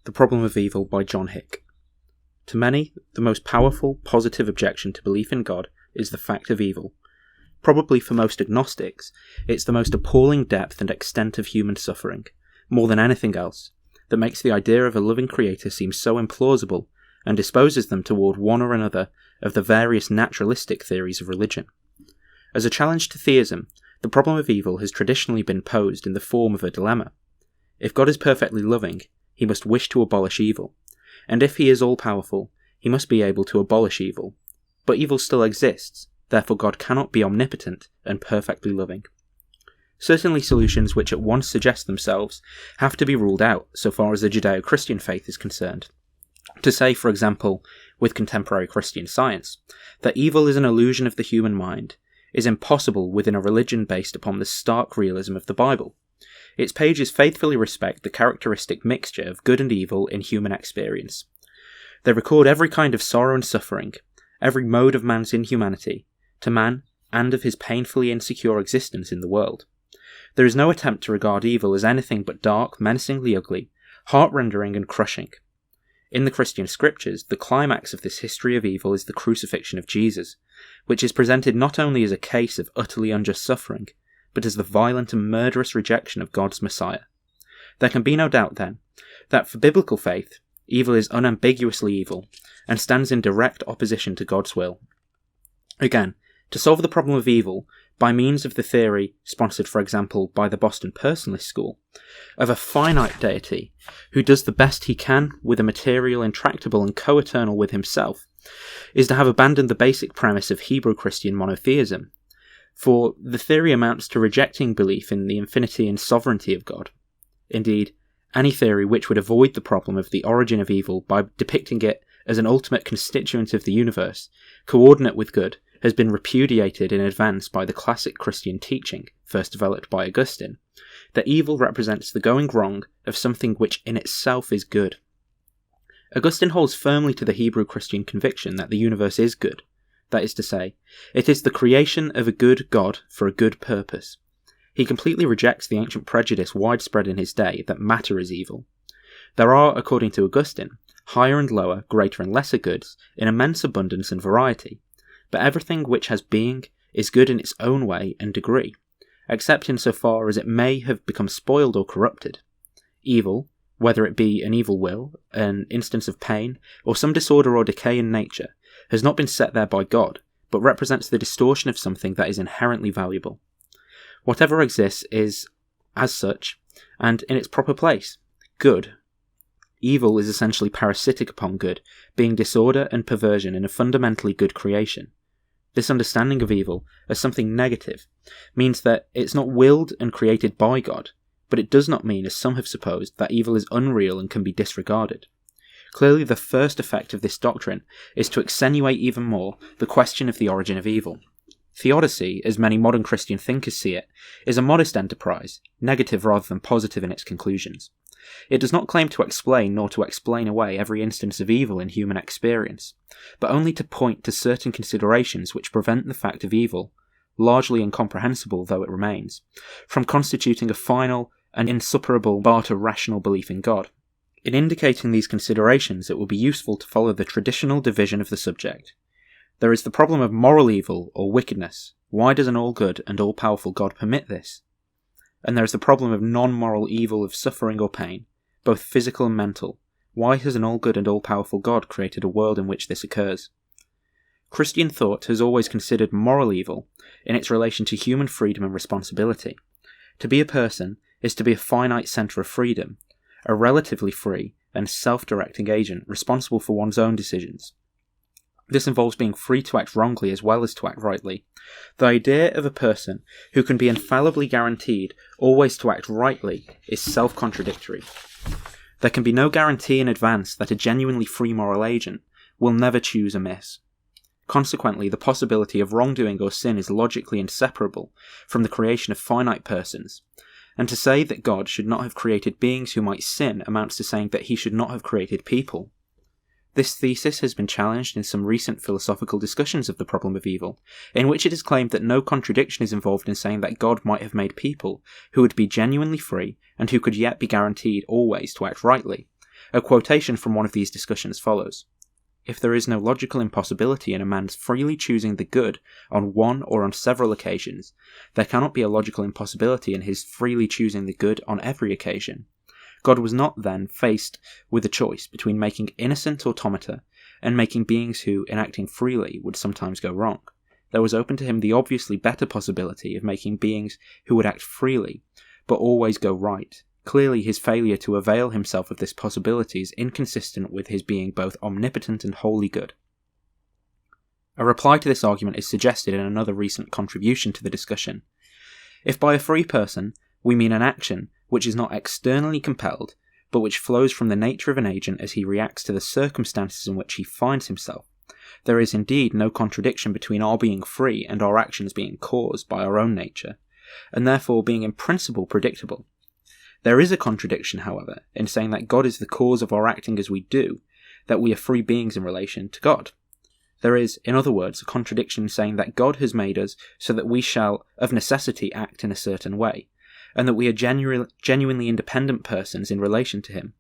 The Problem of Evil by John Hick. To many, the most powerful, positive objection to belief in God is the fact of evil. Probably for most agnostics, it's the most appalling depth and extent of human suffering, more than anything else, that makes the idea of a loving creator seem so implausible and disposes them toward one or another of the various naturalistic theories of religion. As a challenge to theism, the problem of evil has traditionally been posed in the form of a dilemma. If God is perfectly loving, he must wish to abolish evil, and if he is all-powerful, he must be able to abolish evil. But evil still exists, therefore God cannot be omnipotent and perfectly loving. Certainly solutions which at once suggest themselves have to be ruled out so far as the Judeo-Christian faith is concerned. To say, for example, with contemporary Christian science, that evil is an illusion of the human mind is impossible within a religion based upon the stark realism of the Bible. Its pages faithfully respect the characteristic mixture of good and evil in human experience. They record every kind of sorrow and suffering, every mode of man's inhumanity, to man and of his painfully insecure existence in the world. There is no attempt to regard evil as anything but dark, menacingly ugly, heart-rending and crushing. In the Christian scriptures, the climax of this history of evil is the crucifixion of Jesus, which is presented not only as a case of utterly unjust suffering, but as the violent and murderous rejection of God's Messiah. There can be no doubt, then, that for biblical faith, evil is unambiguously evil, and stands in direct opposition to God's will. Again, to solve the problem of evil, by means of the theory, sponsored for example by the Boston Personalist School, of a finite deity who does the best he can with a material intractable and co-eternal with himself, is to have abandoned the basic premise of Hebrew Christian monotheism. For the theory amounts to rejecting belief in the infinity and sovereignty of God. Indeed, any theory which would avoid the problem of the origin of evil by depicting it as an ultimate constituent of the universe, coordinate with good, has been repudiated in advance by the classic Christian teaching, first developed by Augustine, that evil represents the going wrong of something which in itself is good. Augustine holds firmly to the Hebrew Christian conviction that the universe is good. That is to say, it is the creation of a good God for a good purpose. He completely rejects the ancient prejudice widespread in his day that matter is evil. There are, according to Augustine, higher and lower, greater and lesser goods in immense abundance and variety, but everything which has being is good in its own way and degree, except in so far as it may have become spoiled or corrupted. Evil, whether it be an evil will, an instance of pain, or some disorder or decay in nature, has not been set there by God, but represents the distortion of something that is inherently valuable. Whatever exists is, as such, and in its proper place, good. Evil is essentially parasitic upon good, being disorder and perversion in a fundamentally good creation. This understanding of evil as something negative means that it's not willed and created by God, but it does not mean, as some have supposed, that evil is unreal and can be disregarded. Clearly the first effect of this doctrine is to extenuate even more the question of the origin of evil. Theodicy, as many modern Christian thinkers see it, is a modest enterprise, negative rather than positive in its conclusions. It does not claim to explain nor to explain away every instance of evil in human experience, but only to point to certain considerations which prevent the fact of evil, largely incomprehensible though it remains, from constituting a final and insuperable bar to rational belief in God. In indicating these considerations, it will be useful to follow the traditional division of the subject. There is the problem of moral evil or wickedness. Why does an all-good and all-powerful God permit this? And there is the problem of non-moral evil of suffering or pain, both physical and mental. Why has an all-good and all-powerful God created a world in which this occurs? Christian thought has always considered moral evil in its relation to human freedom and responsibility. To be a person is to be a finite centre of freedom, a relatively free and self-directing agent responsible for one's own decisions. This involves being free to act wrongly as well as to act rightly. The idea of a person who can be infallibly guaranteed always to act rightly is self-contradictory. There can be no guarantee in advance that a genuinely free moral agent will never choose amiss. Consequently, the possibility of wrongdoing or sin is logically inseparable from the creation of finite persons, and to say that God should not have created beings who might sin amounts to saying that he should not have created people. This thesis has been challenged in some recent philosophical discussions of the problem of evil, in which it is claimed that no contradiction is involved in saying that God might have made people who would be genuinely free and who could yet be guaranteed always to act rightly, A quotation from one of these discussions follows. If there is no logical impossibility in a man's freely choosing the good on one or on several occasions, there cannot be a logical impossibility in his freely choosing the good on every occasion. God was not then faced with a choice between making innocent automata and making beings who, in acting freely, would sometimes go wrong. There was open to him the obviously better possibility of making beings who would act freely, but always go right. Clearly, his failure to avail himself of this possibility is inconsistent with his being both omnipotent and wholly good. A reply to this argument is suggested in another recent contribution to the discussion. If by a free person we mean an action which is not externally compelled, but which flows from the nature of an agent as he reacts to the circumstances in which he finds himself, there is indeed no contradiction between our being free and our actions being caused by our own nature, and therefore being in principle predictable. There is a contradiction, however, in saying that God is the cause of our acting as we do, that we are free beings in relation to God. There is, in other words, a contradiction in saying that God has made us so that we shall, of necessity, act in a certain way, and that we are genuinely independent persons in relation to Him.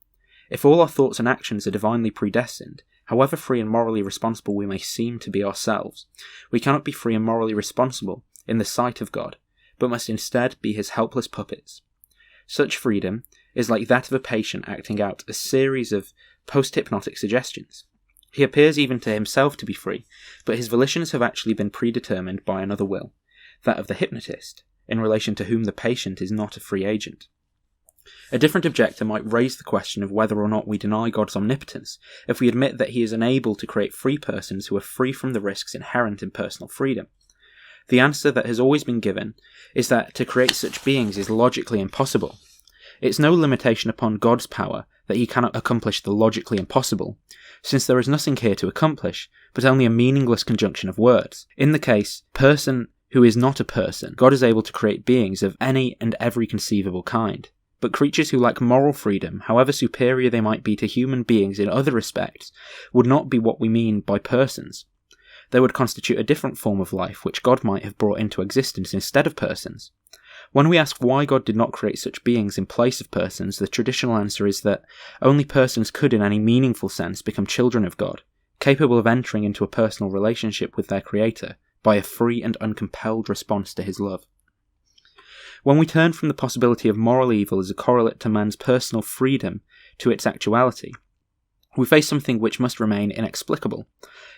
If all our thoughts and actions are divinely predestined, however free and morally responsible we may seem to be ourselves, we cannot be free and morally responsible in the sight of God, but must instead be His helpless puppets. Such freedom is like that of a patient acting out a series of post-hypnotic suggestions. He appears even to himself to be free, but his volitions have actually been predetermined by another will, that of the hypnotist, in relation to whom the patient is not a free agent. A different objector might raise the question of whether or not we deny God's omnipotence if we admit that He is unable to create free persons who are free from the risks inherent in personal freedom. The answer that has always been given is that to create such beings is logically impossible. It's no limitation upon God's power that He cannot accomplish the logically impossible, since there is nothing here to accomplish, but only a meaningless conjunction of words. In the case, person who is not a person, God is able to create beings of any and every conceivable kind. But creatures who lack moral freedom, however superior they might be to human beings in other respects, would not be what we mean by persons. They would constitute a different form of life which God might have brought into existence instead of persons. When we ask why God did not create such beings in place of persons, the traditional answer is that only persons could in any meaningful sense become children of God, capable of entering into a personal relationship with their Creator by a free and uncompelled response to His love. When we turn from the possibility of moral evil as a correlate to man's personal freedom to its actuality, we face something which must remain inexplicable,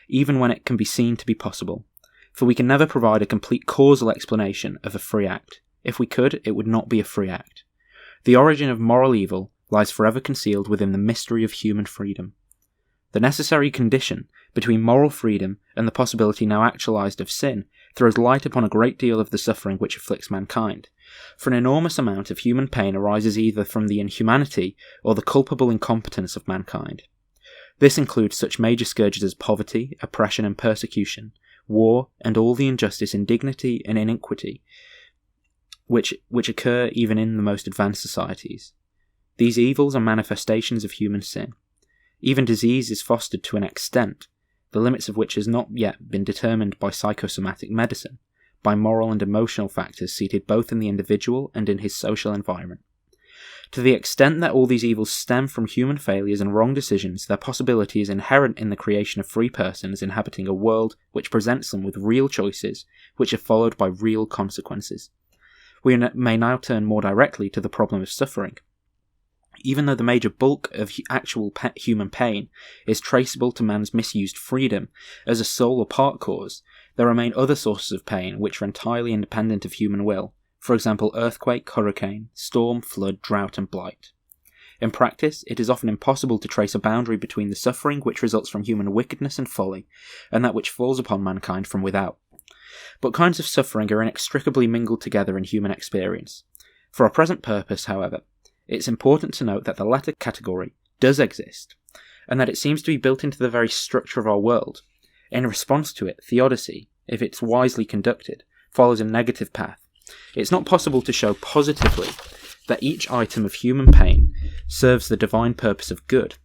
even when it can be seen to be possible, for we can never provide a complete causal explanation of a free act. If we could, it would not be a free act. The origin of moral evil lies forever concealed within the mystery of human freedom. The necessary condition between moral freedom and the possibility now actualized of sin throws light upon a great deal of the suffering which afflicts mankind, for an enormous amount of human pain arises either from the inhumanity or the culpable incompetence of mankind. This includes such major scourges as poverty, oppression and persecution, war, and all the injustice, indignity and iniquity which occur even in the most advanced societies. These evils are manifestations of human sin. Even disease is fostered to an extent, the limits of which has not yet been determined by psychosomatic medicine, by moral and emotional factors seated both in the individual and in his social environment. To the extent that all these evils stem from human failures and wrong decisions, their possibility is inherent in the creation of free persons inhabiting a world which presents them with real choices, which are followed by real consequences. We may now turn more directly to the problem of suffering. Even though the major bulk of actual human pain is traceable to man's misused freedom as a sole or part cause, there remain other sources of pain which are entirely independent of human will. For example, earthquake, hurricane, storm, flood, drought and blight. In practice, it is often impossible to trace a boundary between the suffering which results from human wickedness and folly, and that which falls upon mankind from without. But kinds of suffering are inextricably mingled together in human experience. For our present purpose, however, it's important to note that the latter category does exist, and that it seems to be built into the very structure of our world. In response to it, Theodicy, if it's wisely conducted, follows a negative path. It's not possible to show positively that each item of human pain serves the divine purpose of good,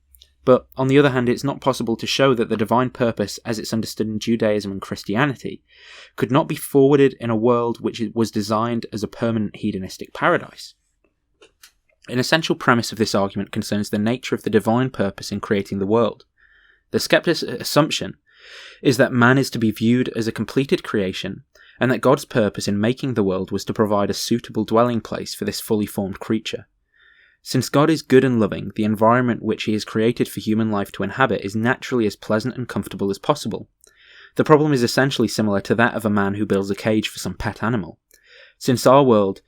but on the other hand it's not possible to show that the divine purpose as it's understood in Judaism and Christianity could not be forwarded in a world which was designed as a permanent hedonistic paradise. An essential premise of this argument concerns the nature of the divine purpose in creating the world. The skeptic's assumption is that man is to be viewed as a completed creation, and that God's purpose in making the world was to provide a suitable dwelling place for this fully formed creature. Since God is good and loving, the environment which he has created for human life to inhabit is naturally as pleasant and comfortable as possible. The problem is essentially similar to that of a man who builds a cage for some pet animal. Since our world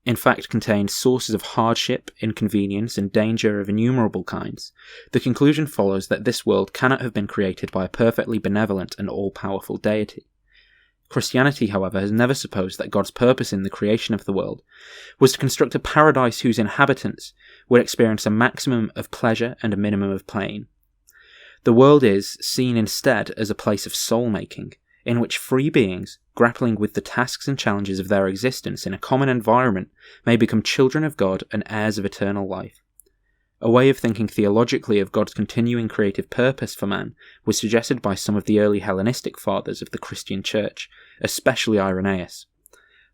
in fact contains sources of hardship, inconvenience, and danger of innumerable kinds, the conclusion follows that this world cannot have been created by a perfectly benevolent and all-powerful deity. Christianity, however, has never supposed that God's purpose in the creation of the world was to construct a paradise whose inhabitants would experience a maximum of pleasure and a minimum of pain. The world is seen instead as a place of soul-making, in which free beings, grappling with the tasks and challenges of their existence in a common environment, may become children of God and heirs of eternal life. A way of thinking theologically of God's continuing creative purpose for man was suggested by some of the early Hellenistic fathers of the Christian Church, especially Irenaeus.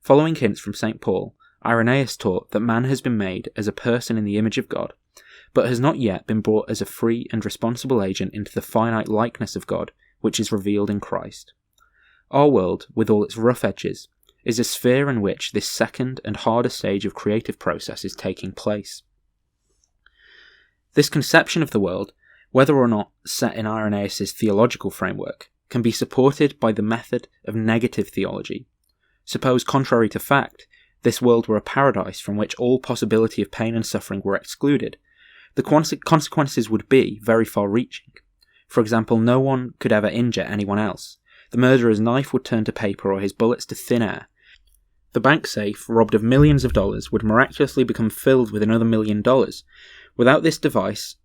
Following hints from St. Paul, Irenaeus taught that man has been made as a person in the image of God, but has not yet been brought as a free and responsible agent into the finite likeness of God, which is revealed in Christ. Our world, with all its rough edges, is a sphere in which this second and harder stage of creative process is taking place. This conception of the world, whether or not set in Irenaeus' theological framework, can be supported by the method of negative theology. Suppose, contrary to fact, this world were a paradise from which all possibility of pain and suffering were excluded. The consequences would be very far-reaching. For example, no one could ever injure anyone else. The murderer's knife would turn to paper or his bullets to thin air. The bank safe, robbed of millions of dollars, would miraculously become filled with another $1 million, without this device,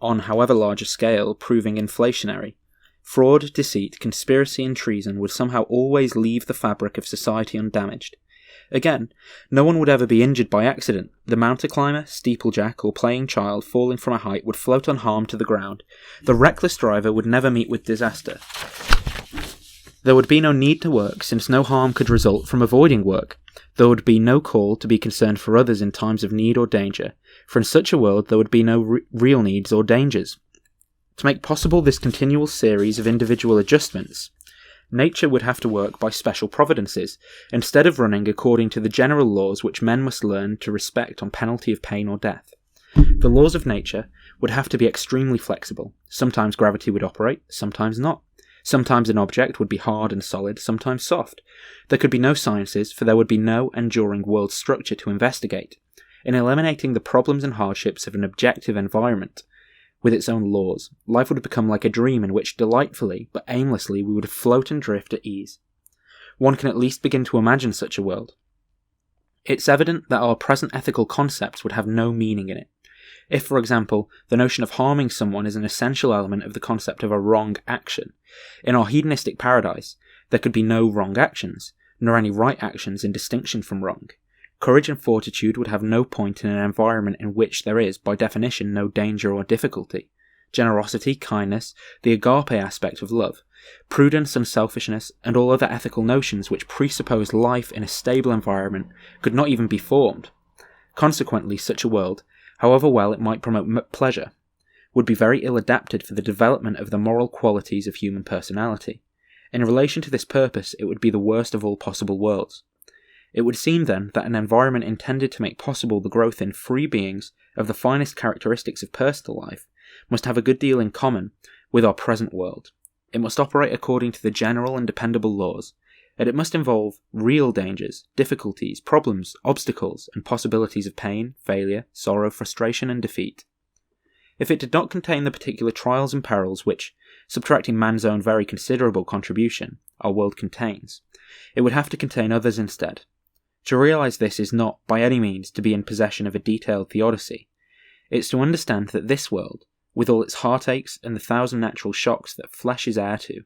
on however large a scale, proving inflationary. Fraud, deceit, conspiracy, and treason would somehow always leave the fabric of society undamaged. Again, no one would ever be injured by accident. The mountain climber, steeplejack, or playing child falling from a height would float unharmed to the ground. The reckless driver would never meet with disaster. There would be no need to work, since no harm could result from avoiding work. There would be no call to be concerned for others in times of need or danger, for in such a world there would be no real needs or dangers. To make possible this continual series of individual adjustments, nature would have to work by special providences, instead of running according to the general laws which men must learn to respect on penalty of pain or death. The laws of nature would have to be extremely flexible. Sometimes gravity would operate, sometimes not. Sometimes an object would be hard and solid, sometimes soft. There could be no sciences, for there would be no enduring world structure to investigate. In eliminating the problems and hardships of an objective environment, with its own laws, life would become like a dream in which delightfully, but aimlessly, we would float and drift at ease. One can at least begin to imagine such a world. It's evident that our present ethical concepts would have no meaning in it. If, for example, the notion of harming someone is an essential element of the concept of a wrong action, in our hedonistic paradise, there could be no wrong actions, nor any right actions in distinction from wrong. Courage and fortitude would have no point in an environment in which there is, by definition, no danger or difficulty. Generosity, kindness, the agape aspect of love, prudence, unselfishness, and all other ethical notions which presuppose life in a stable environment could not even be formed. Consequently, such a world, however well it might promote pleasure, would be very ill adapted for the development of the moral qualities of human personality. In relation to this purpose, it would be the worst of all possible worlds. It would seem then that an environment intended to make possible the growth in free beings of the finest characteristics of personal life must have a good deal in common with our present world. It must operate according to the general and dependable laws, and it must involve real dangers, difficulties, problems, obstacles, and possibilities of pain, failure, sorrow, frustration, and defeat. If it did not contain the particular trials and perils which, subtracting man's own very considerable contribution, our world contains, it would have to contain others instead. To realise this is not, by any means, to be in possession of a detailed theodicy. It's to understand that this world, with all its heartaches and the thousand natural shocks that flesh is heir to,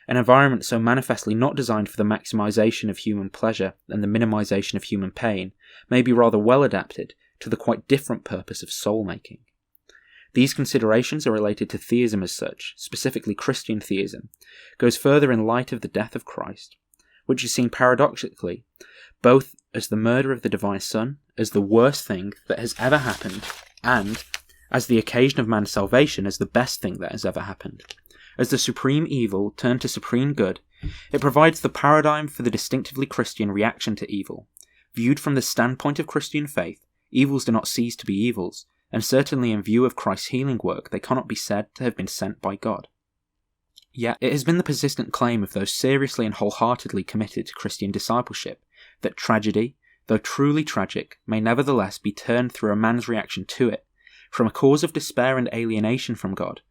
an environment so manifestly not designed for the maximisation of human pleasure and the minimisation of human pain, may be rather well adapted to the quite different purpose of soul-making. These considerations are related to theism as such, specifically Christian theism, goes further in light of the death of Christ. which is seen paradoxically both as the murder of the divine Son, as the worst thing that has ever happened, and as the occasion of man's salvation as the best thing that has ever happened. As the supreme evil turned to supreme good, it provides the paradigm for the distinctively Christian reaction to evil. Viewed from the standpoint of Christian faith, evils do not cease to be evils, and certainly in view of Christ's healing work, they cannot be said to have been sent by God. Yet, it has been the persistent claim of those seriously and wholeheartedly committed to Christian discipleship that tragedy, though truly tragic, may nevertheless be turned through a man's reaction to it, from a cause of despair and alienation from God,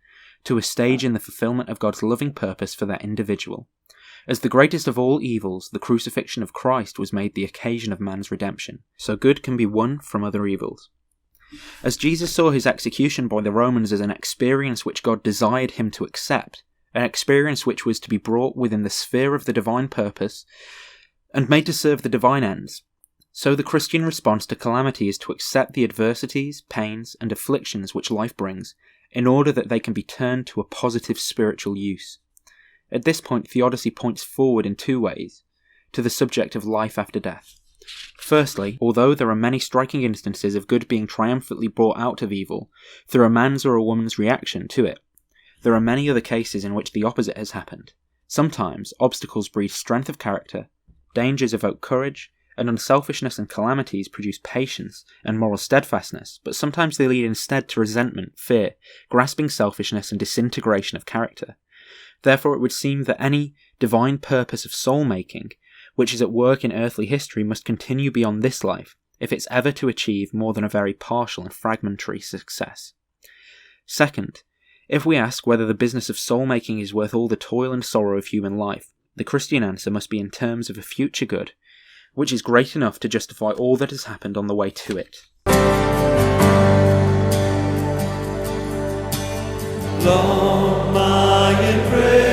to a stage in the fulfillment of God's loving purpose for that individual. As the greatest of all evils, the crucifixion of Christ was made the occasion of man's redemption, so good can be won from other evils. As Jesus saw his execution by the Romans as an experience which God desired him to accept, an experience which was to be brought within the sphere of the divine purpose and made to serve the divine ends, so the Christian response to calamity is to accept the adversities, pains, and afflictions which life brings, in order that they can be turned to a positive spiritual use. At this point, Theodicy points forward in two ways to the subject of life after death. Firstly, although there are many striking instances of good being triumphantly brought out of evil through a man's or a woman's reaction to it, there are many other cases in which the opposite has happened. Sometimes, obstacles breed strength of character, dangers evoke courage, and unselfishness and calamities produce patience and moral steadfastness, but sometimes they lead instead to resentment, fear, grasping selfishness, and disintegration of character. Therefore, it would seem that any divine purpose of soul-making, which is at work in earthly history, must continue beyond this life, if it's ever to achieve more than a very partial and fragmentary success. Second, if we ask whether the business of soul-making is worth all the toil and sorrow of human life, the Christian answer must be in terms of a future good, which is great enough to justify all that has happened on the way to it. Lord, my prayer.